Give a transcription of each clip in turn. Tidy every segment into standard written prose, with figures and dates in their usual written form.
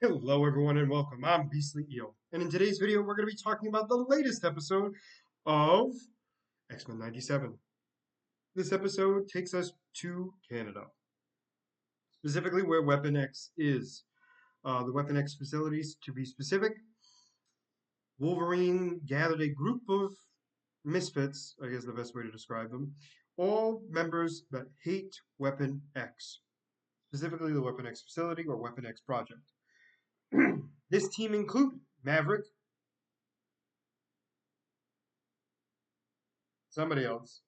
Hello, everyone, and welcome. I'm Beastly Eel, and in today's video, we're going to be talking about the latest episode of X-Men 97. This episode takes us to Canada, specifically where Weapon X is. The Weapon X facilities, to be specific. Wolverine gathered a group of misfits, I guess the best way to describe them, all members that hate Weapon X, specifically the Weapon X facility or Weapon X project. This team included Maverick, somebody else,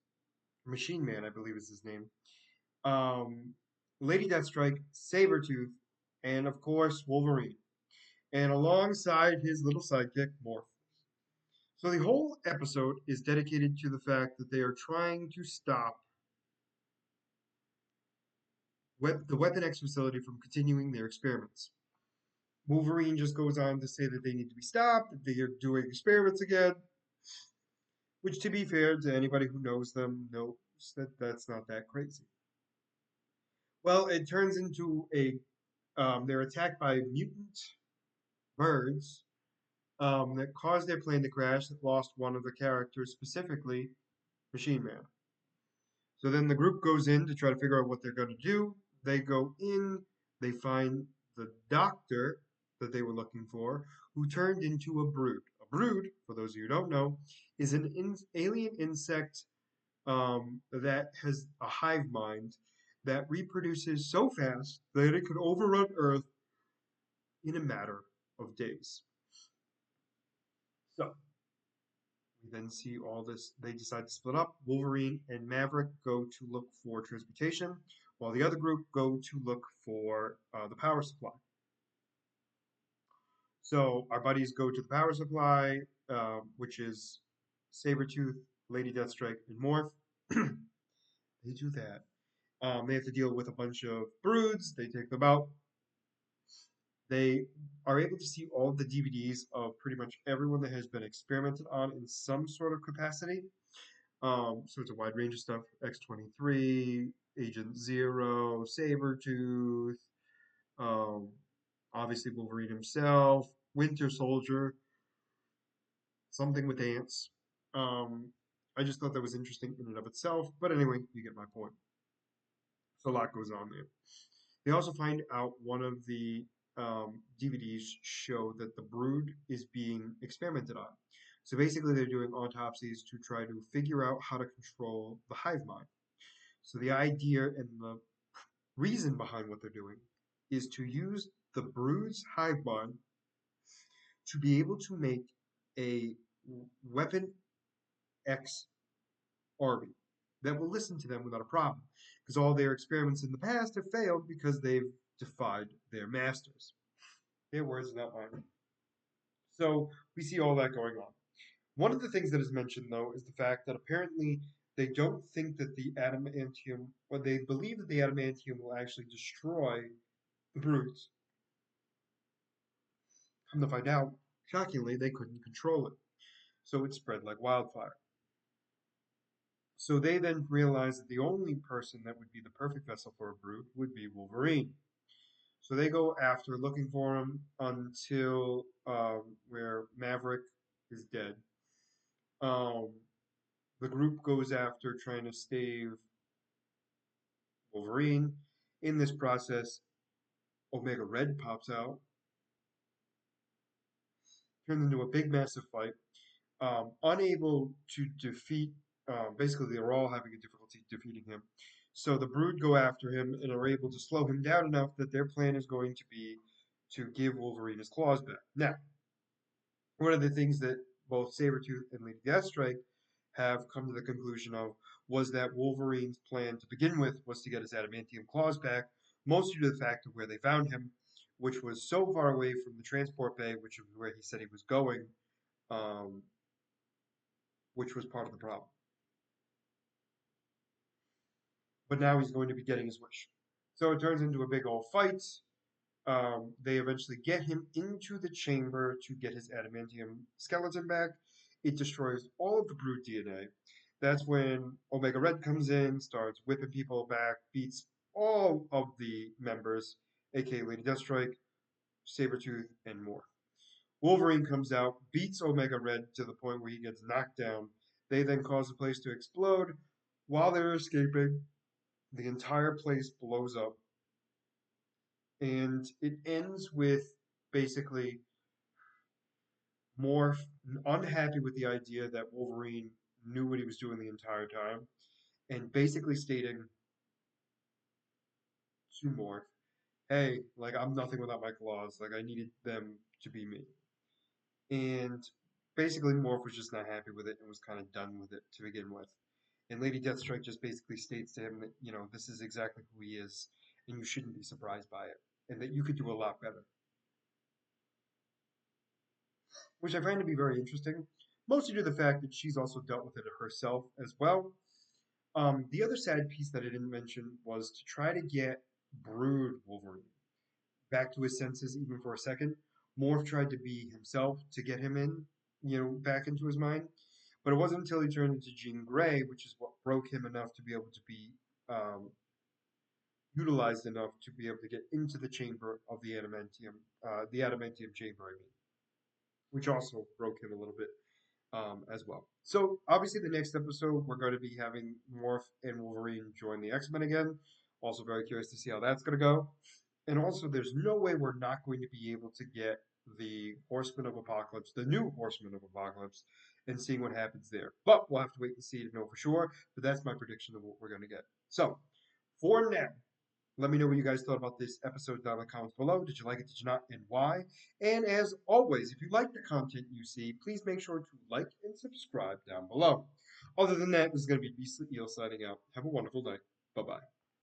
Machine Man, I believe is his name, um, Lady Deathstrike, Sabretooth, and of course Wolverine, and alongside his little sidekick, Morph. So the whole episode is dedicated to the fact that they are trying to stop the Weapon X facility from continuing their experiments. Wolverine just goes on to say that they need to be stopped, that they are doing experiments again, which, to be fair to anybody who knows them, knows that that's not that crazy. Well, it turns into they're attacked by mutant birds that caused their plane to crash that lost one of the characters, specifically Machine Man. So then the group goes in to try to figure out what they're going to do. They go in, they find the doctor that they were looking for, who turned into a brood. A brood, for those of you who don't know, is an alien insect that has a hive mind that reproduces so fast that it could overrun Earth in a matter of days. So we then see all this. They decide to split up. Wolverine and Maverick go to look for transportation, while the other group go to look for the power supply. So our buddies go to the power supply, which is Sabretooth, Lady Deathstrike, and Morph. They do that. They have to deal with a bunch of broods. They take them out. They are able to see all of the DVDs of pretty much everyone that has been experimented on in some sort of capacity. So it's a wide range of stuff. X-23, Agent Zero, Sabretooth, um, obviously Wolverine himself, Winter Soldier, something with ants. Um, I just thought that was interesting in and of itself. But anyway, you get my point. So a lot goes on there. They also find out one of the DVDs show that the brood is being experimented on. So basically, they're doing autopsies to try to figure out how to control the hive mind. So the idea and the reason behind what they're doing is to use the brood's hive mind to be able to make a Weapon X army that will listen to them without a problem. Because all their experiments in the past have failed because they've defied their masters. Their words, not mine. So we see all that going on. One of the things that is mentioned, though, is the fact that apparently they don't think that the adamantium, or they believe that the adamantium will actually destroy the brutes. Come to find out, shockingly, they couldn't control it. So it spread like wildfire. So they then realized that the only person that would be the perfect vessel for a brood would be Wolverine. So they go after looking for him until where Maverick is dead. Um, the group goes after trying to stave Wolverine. In this process, Omega Red pops out, turns into a big, massive fight. Unable to defeat, basically, they're all having a difficulty defeating him. So the Brood go after him and are able to slow him down enough that their plan is going to be to give Wolverine his claws back. Now, one of the things that both Sabretooth and Lady Deathstrike have come to the conclusion of was that Wolverine's plan to begin with was to get his adamantium claws back, mostly due to the fact of where they found him, which was so far away from the transport bay, which was where he said he was going, um, which was part of the problem. But now he's going to be getting his wish. So it turns into a big old fight. They eventually get him into the chamber to get his adamantium skeleton back. It destroys all of the Brood DNA. That's when Omega Red comes in, starts whipping people back, beats all of the members, aka Lady Deathstrike, Sabretooth, and more. Wolverine comes out, beats Omega Red to the point where he gets knocked down. They then cause the place to explode. While they're escaping, the entire place blows up. And it ends with basically Morph unhappy with the idea that Wolverine knew what he was doing the entire time, and basically stating to Morph, hey, like, I'm nothing without my claws. Like, I needed them to be me. And basically, Morph was just not happy with it and was kind of done with it to begin with. And Lady Deathstrike just basically states to him that, this is exactly who he is, and you shouldn't be surprised by it, and that you could do a lot better. Which I find to be very interesting, mostly due to the fact that she's also dealt with it herself as well. The other sad piece that I didn't mention was to try to get Brood Wolverine back to his senses even for a second. Morph tried to be himself to get him in, back into his mind. But it wasn't until he turned into Jean Grey, which is what broke him enough to be able to be um, utilized enough to be able to get into the chamber of the adamantium chamber, I mean, which also broke him a little bit as well. So obviously, the next episode we're going to be having Morph and Wolverine join the X-Men again. Also, very curious to see how that's going to go. And also, there's no way we're not going to be able to get the Horsemen of Apocalypse, the new Horsemen of Apocalypse, and seeing what happens there. But we'll have to wait and see to know for sure. But that's my prediction of what we're going to get. So, for now, let me know what you guys thought about this episode down in the comments below. Did you like it? Did you not? And why? And as always, if you like the content you see, please make sure to like and subscribe down below. Other than that, this is going to be Beastly Eel signing out. Have a wonderful day. Bye-bye.